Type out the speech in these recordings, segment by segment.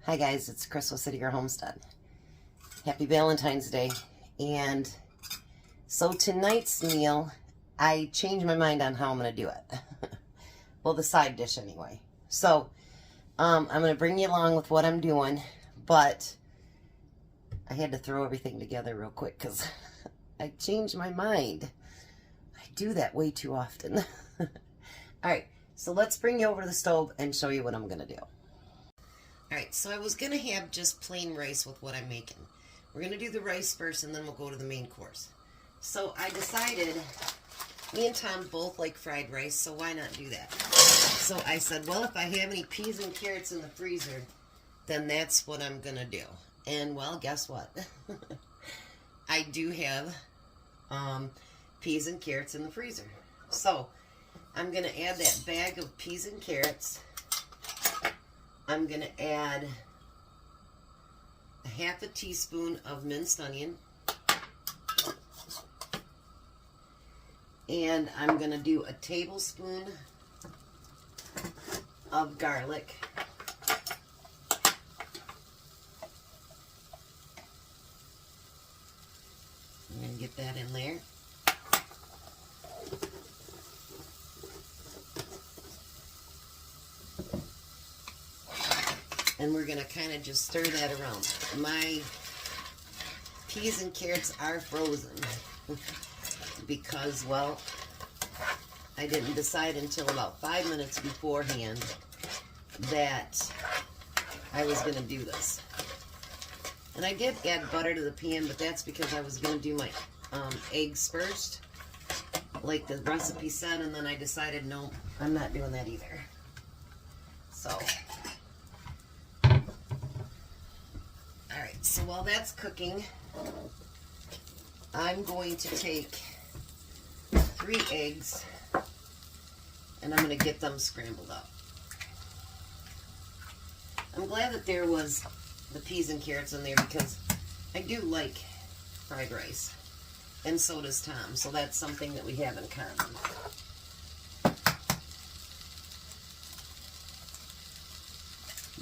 Hi guys, it's Chris with City Girl Homestead. Happy Valentine's Day. And so tonight's meal, I changed my mind on how I'm going to do it. Well, the side dish anyway. So, I'm going to bring you along with what I'm doing, but I had to throw everything together real quick because I changed my mind. I do that way too often. Alright, so let's bring you over to the stove and show you what I'm going to do. Alright, so I was going to have just plain rice with what I'm making. We're going to do the rice first and then we'll go to the main course. So I decided, me and Tom both like fried rice, so why not do that? So I said, well, if I have any peas and carrots in the freezer, then that's what I'm going to do. And well, guess what? I do have peas and carrots in the freezer. So I'm going to add that bag of peas and carrots. I'm going to add a half a teaspoon of minced onion. And I'm going to do a tablespoon of garlic. I'm going to get that in there. And we're going to kind of just stir that around. My peas and carrots are frozen because, well, I didn't decide until about 5 minutes beforehand that I was going to do this. And I did add butter to the pan, but that's because I was going to do my eggs first, like the recipe said, and then I decided, no, I'm not doing that either. So... Alright, so while that's cooking, I'm going to take 3 eggs and I'm going to get them scrambled up. I'm glad that there was the peas and carrots in there because I do like fried rice, and so does Tom, so that's something that we have in common.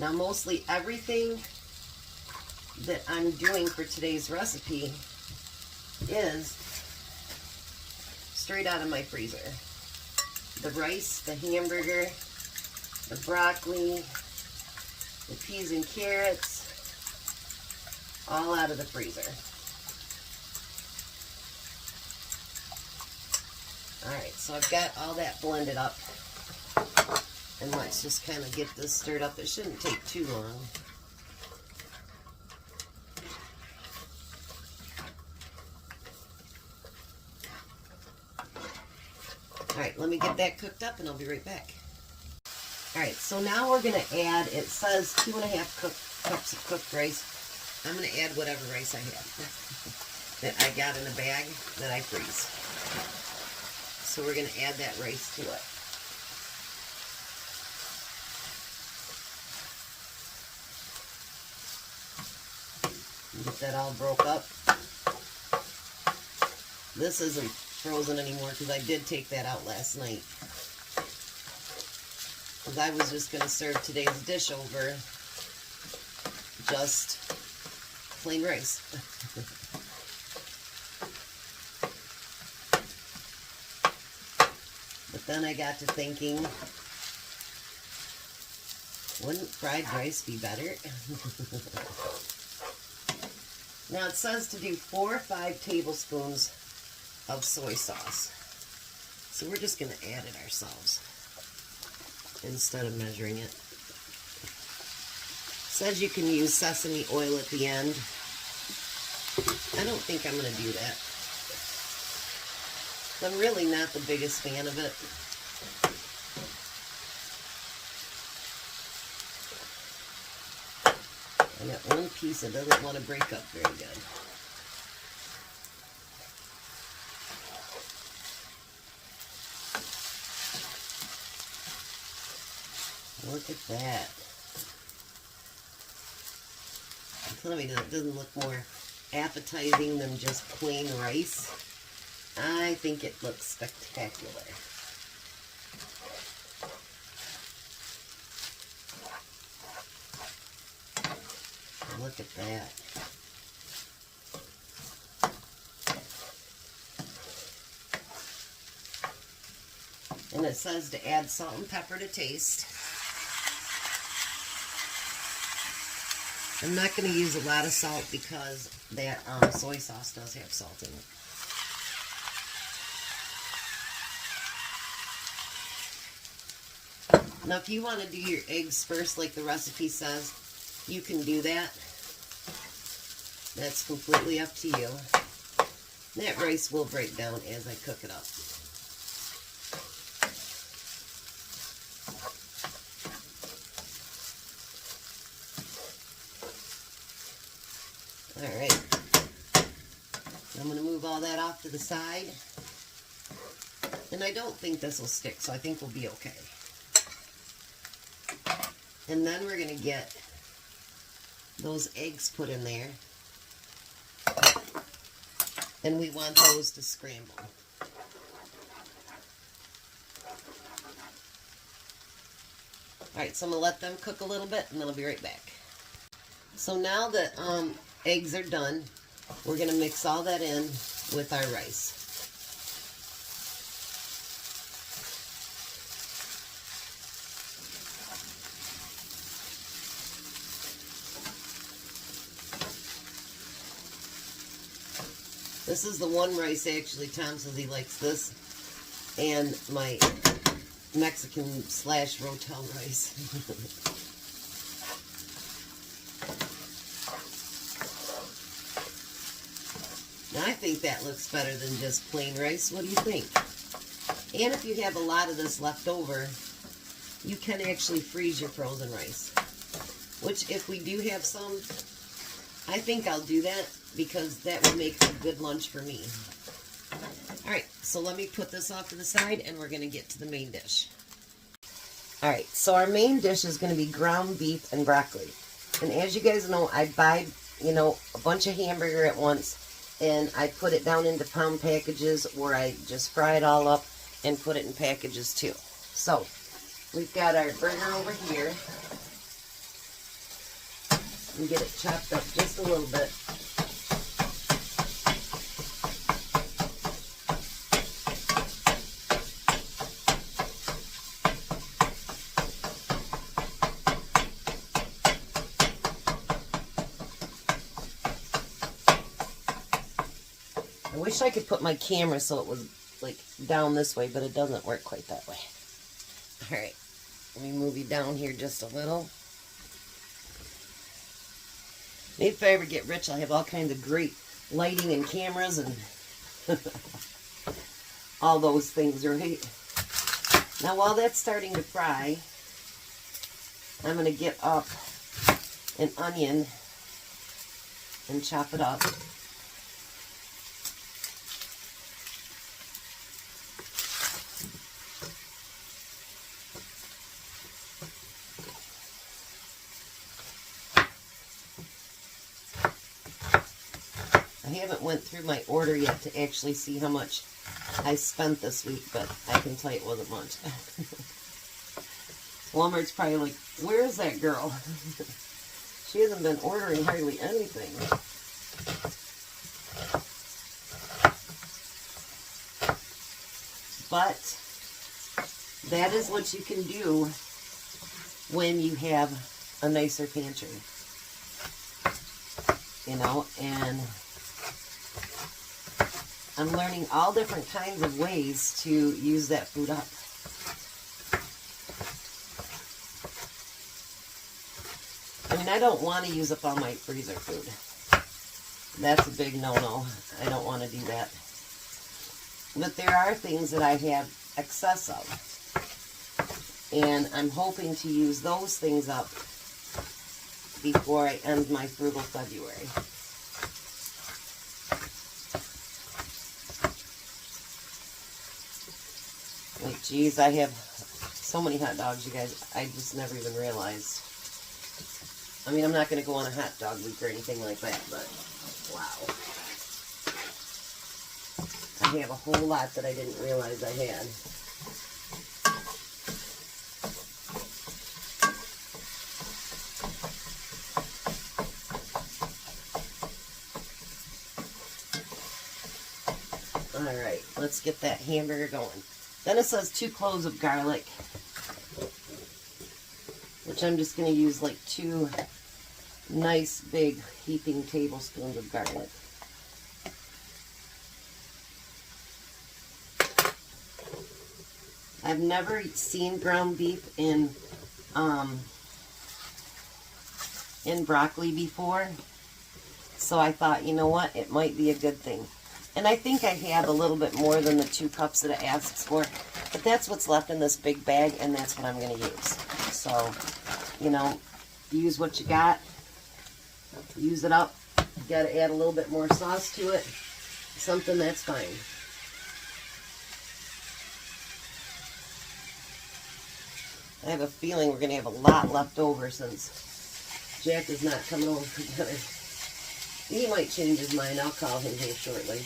Now, mostly everything that I'm doing for today's recipe is straight out of my freezer. The rice, the hamburger, the broccoli, the peas and carrots, all out of the freezer. Alright, so I've got all that blended up. And let's just kind of get this stirred up. It shouldn't take too long. Alright, let me get that cooked up and I'll be right back. Alright, so now we're going to add, it says 2.5 cups of cooked rice. I'm going to add whatever rice I have that I got in a bag that I freeze. So we're going to add that rice to it. Get that all broke up. This isn't frozen anymore because I did take that out last night. Because I was just going to serve today's dish over just plain rice. But then I got to thinking, wouldn't fried rice be better? Now it says to do 4 or 5 tablespoons of soy sauce. So we're just going to add it ourselves instead of measuring it. It says you can use sesame oil at the end. I don't think I'm going to do that. I'm really not the biggest fan of it. I got one piece that doesn't want to break up very good. Look at that. I'm telling you, that doesn't look more appetizing than just plain rice. I think it looks spectacular. look at that. And it says to add salt and pepper to taste. I'm not going to use a lot of salt because that soy sauce does have salt in it. Now, if you want to do your eggs first, like the recipe says, you can do that. That's completely up to you. That rice will break down as I cook it up. Alright. I'm going to move all that off to the side. And I don't think this will stick, so I think we'll be okay. And then we're going to get those eggs put in there. And we want those to scramble. Alright, so I'm going to let them cook a little bit and then I'll be right back. So now that eggs are done, we're going to mix all that in with our rice. This is the one rice, actually. Tom says he likes this, and my Mexican / Rotel rice. Now, I think that looks better than just plain rice. What do you think? And if you have a lot of this left over, you can actually freeze your frozen rice. Which, if we do have some, I think I'll do that, because that would make a good lunch for me. Alright, so let me put this off to the side and we're going to get to the main dish. Alright, so our main dish is going to be ground beef and broccoli. And as you guys know, I buy, a bunch of hamburger at once, and I put it down into pound packages where I just fry it all up and put it in packages too. So, we've got our burger over here. And get it chopped up just a little bit. I wish I could put my camera so it was like down this way, but it doesn't work quite that way. Alright, let me move you down here just a little. Maybe if I ever get rich, I'll have all kinds of great lighting and cameras and all those things, right? Now, while that's starting to fry, I'm going to get up an onion and chop it up. I haven't went through my order yet to actually see how much I spent this week, but I can tell you it wasn't much. Walmart's probably like, where is that girl? She hasn't been ordering hardly anything. But that is what you can do when you have a nicer pantry. And I'm learning all different kinds of ways to use that food up. I mean, I don't want to use up all my freezer food. That's a big no-no. I don't want to do that. But there are things that I have excess of. And I'm hoping to use those things up before I end my frugal February. Like, geez, I have so many hot dogs, you guys, I just never even realized. I mean, I'm not going to go on a hot dog week or anything like that, but wow. I have a whole lot that I didn't realize I had. Alright, let's get that hamburger going. Then it says 2 cloves of garlic, which I'm just going to use like 2 nice big heaping tablespoons of garlic. I've never seen ground beef in broccoli before, so I thought, you know what, it might be a good thing. And I think I have a little bit more than the 2 cups that it asks for, but that's what's left in this big bag, and that's what I'm going to use. So, you know, use what you got, use it up. You got to add a little bit more sauce to it, something, that's fine. I have a feeling we're going to have a lot left over since Jack is not coming over for dinner. He might change his mind. I'll call him here shortly.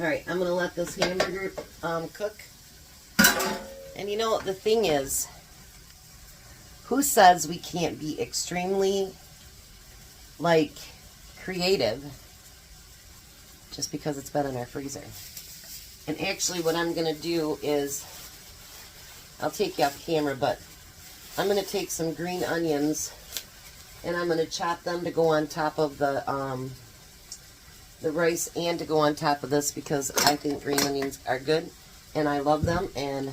Alright, I'm going to let this hamburger cook. And you know, the thing is, who says we can't be extremely, like, creative just because it's been in our freezer? And actually what I'm going to do is, I'll take you off camera, but I'm going to take some green onions and I'm going to chop them to go on top of the rice and to go on top of this, because I think green onions are good and I love them, and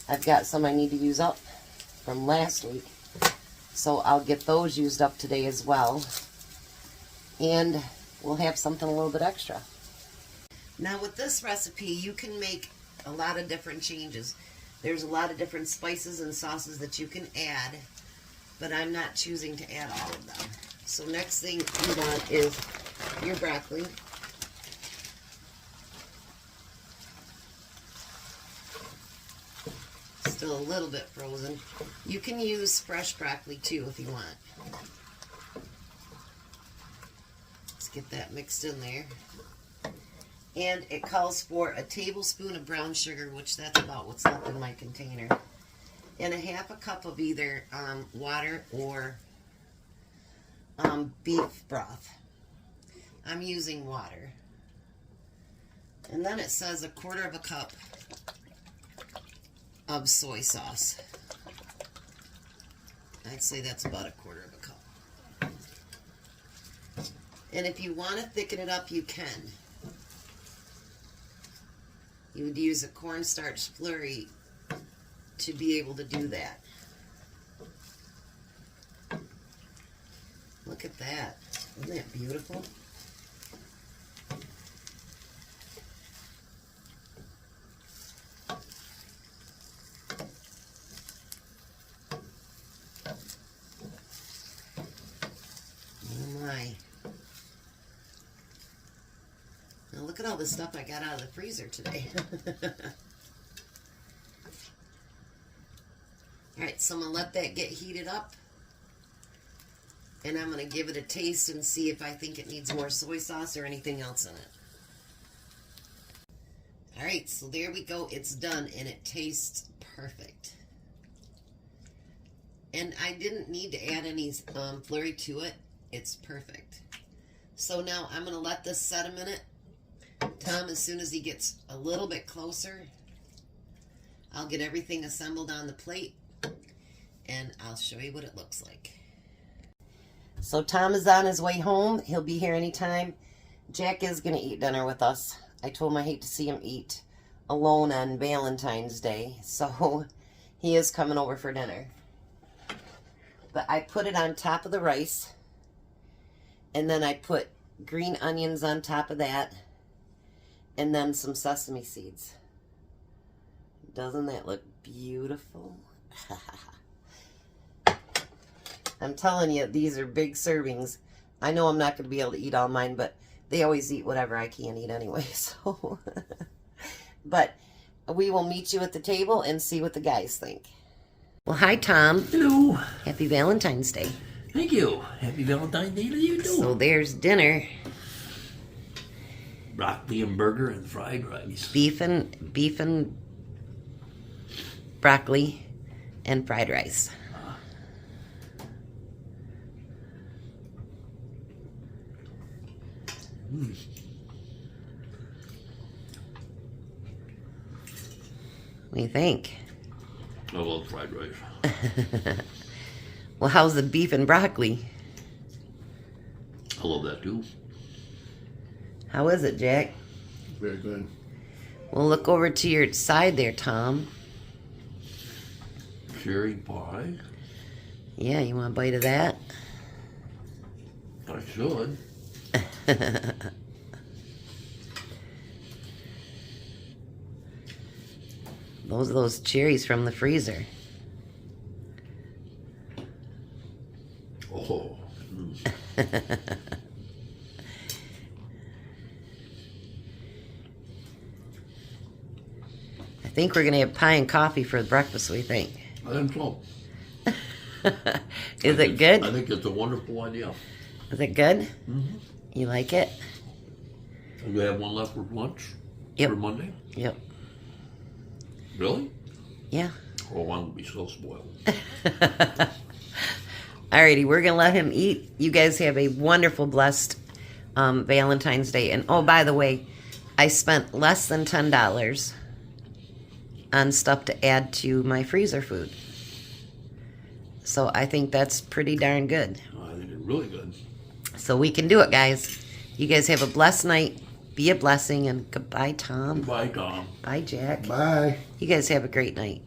I've got some I need to use up from last week, so I'll get those used up today as well, and we'll have something a little bit extra. Now with this recipe you can make a lot of different changes. There's a lot of different spices and sauces that you can add, but I'm not choosing to add all of them. So next thing you want is your broccoli. Still a little bit frozen. You can use fresh broccoli too if you want. Let's get that mixed in there. And it calls for a tablespoon of brown sugar, which that's about what's left in my container, and a half a cup of either water or beef broth. I'm using water. And then it says 1/4 cup of soy sauce. I'd say that's about 1/4 cup. And if you want to thicken it up, you can. You would use a cornstarch slurry to be able to do that. Look at that. Isn't that beautiful? Oh my. Now look at all the stuff I got out of the freezer today. Alright, so I'm going to let that get heated up. And I'm going to give it a taste and see if I think it needs more soy sauce or anything else in it. Alright, so there we go. It's done and it tastes perfect. And I didn't need to add any flurry to it. It's perfect. So now I'm going to let this set a minute. Tom, as soon as he gets a little bit closer, I'll get everything assembled on the plate and I'll show you what it looks like. So Tom is on his way home. He'll be here anytime. Jack is going to eat dinner with us. I told him I hate to see him eat alone on Valentine's Day, so he is coming over for dinner. But I put it on top of the rice, and then I put green onions on top of that, and then some sesame seeds. Doesn't that look beautiful? I'm telling you, these are big servings. I know I'm not going to be able to eat all mine, but they always eat whatever I can't eat anyway, so. But we will meet you at the table and see what the guys think. Well, hi, Tom. Hello. Happy Valentine's Day. Thank you. Happy Valentine's Day to you too. So there's dinner. Broccoli and burger and fried rice. Beef and broccoli and fried rice. What do you think? I love fried rice. Well, how's the beef and broccoli? I love that too. How is it, Jack? Very good. Well, look over to your side there, Tom. Cherry pie. Yeah, you want a bite of that? I should. Those are those cherries from the freezer. Oh. I think we're going to have pie and coffee for breakfast, we think. I think so. Is it good? I think it's a wonderful idea. Is it good? Mm-hmm. You like it? Do you have one left for lunch? Yep. For Monday? Yep. Really? Yeah. Oh, I'm going to be so spoiled. Alrighty, we're going to let him eat. You guys have a wonderful, blessed Valentine's Day. And oh, by the way, I spent less than $10 on stuff to add to my freezer food. So I think that's pretty darn good. I think it's really good. So we can do it, guys. You guys have a blessed night. Be a blessing. And goodbye, Tom. Goodbye, Tom. Bye, Jack. Bye. You guys have a great night.